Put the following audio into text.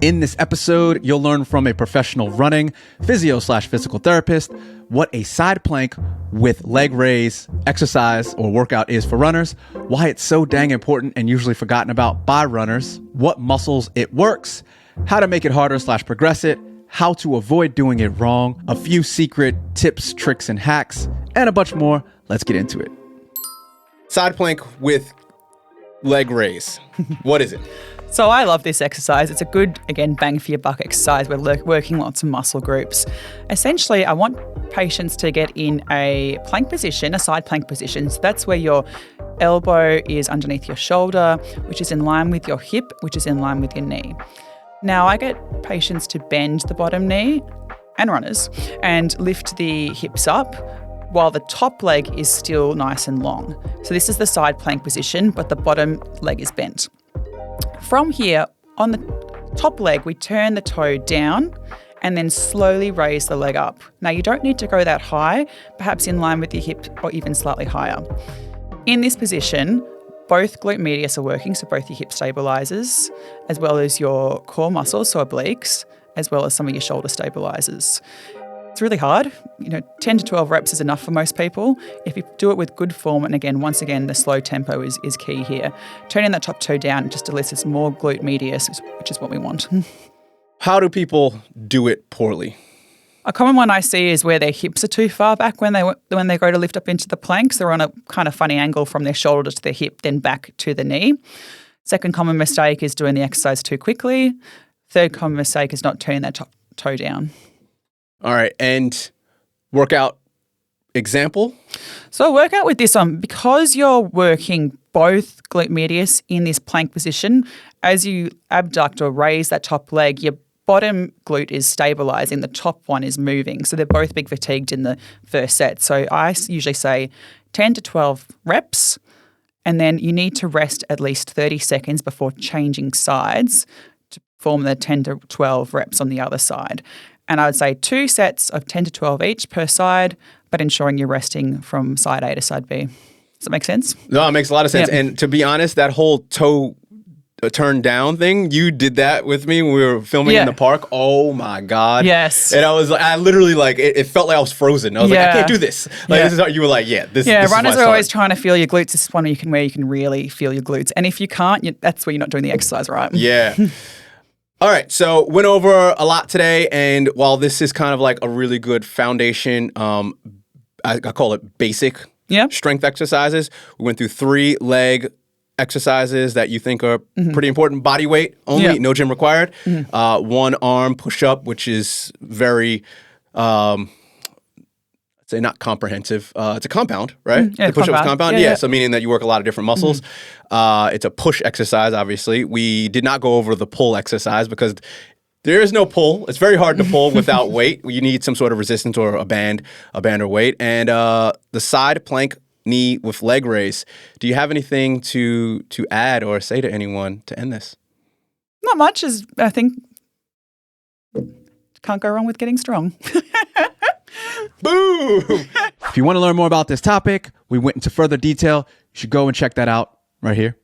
In this episode, you'll learn from a professional running physio/physical therapist what a side plank with leg raise exercise or workout is for runners, why it's so dang important and usually forgotten about by runners, what muscles it works, how to make it harder/progress it, how to avoid doing it wrong, a few secret tips, tricks, and hacks, and a bunch more. Let's get into it. Side plank with leg raise. What is it? So I love this exercise. It's a good, again, bang for your buck exercise. We're working lots of muscle groups. Essentially, I want patients to get in a plank position, a side plank position. So that's where your elbow is underneath your shoulder, which is in line with your hip, which is in line with your knee. Now, I get patients to bend the bottom knee, and runners, and lift the hips up while the top leg is still nice and long. So this is the side plank position, but the bottom leg is bent. From here, on the top leg, we turn the toe down and then slowly raise the leg up. Now, you don't need to go that high, perhaps in line with your hip or even slightly higher. In this position, both glute medius are working, so both your hip stabilizers, as well as your core muscles, so obliques, as well as some of your shoulder stabilizers. It's really hard. 10 to 12 reps is enough for most people. If you do it with good form, and again, once again, the slow tempo is key here. Turning that top toe down just elicits more glute medius, which is what we want. How do people do it poorly? A common one I see is where their hips are too far back when they go to lift up into the planks. They're on a kind of funny angle from their shoulder to their hip, then back to the knee. Second common mistake is doing the exercise too quickly. Third common mistake is not turning that top toe down. All right, and workout example? So work out with this one. Because you're working both glute medius in this plank position, as you abduct or raise that top leg, your bottom glute is stabilizing, the top one is moving. So they're both big fatigued in the first set. So I usually say 10 to 12 reps, and then you need to rest at least 30 seconds before changing sides to form the 10 to 12 reps on the other side. And I would say 2 sets of 10 to 12 each per side, but ensuring you're resting from side A to side B. Does that make sense? No, it makes a lot of sense. Yeah. And to be honest, that whole toe turn down thing, you did that with me when we were filming in the park. Oh my God. Yes. And I literally it felt like I was frozen. I was like, I can't do this. This is how you were like, this runners is are always trying to feel your glutes. This is one where you can really feel your glutes. And if you can't, that's where you're not doing the exercise right. Yeah. All right, so went over a lot today, and while this is kind of like a really good foundation, I call it basic strength exercises. We went through 3 leg exercises that you think are pretty important. Body weight only, no gym required. 1 arm push-up, which is very, I'd say not comprehensive. It's a compound, right? Yeah, the push-up is compound. Yeah. So meaning that you work a lot of different muscles. It's a push exercise, obviously. We did not go over the pull exercise because there is no pull. It's very hard to pull without weight. You need some sort of resistance or a band or weight. And the side plank knee with leg raise. Do you have anything to add or say to anyone to end this? Not much. I think can't go wrong with getting strong. Boom! If you want to learn more about this topic, we went into further detail. You should go and check that out right here.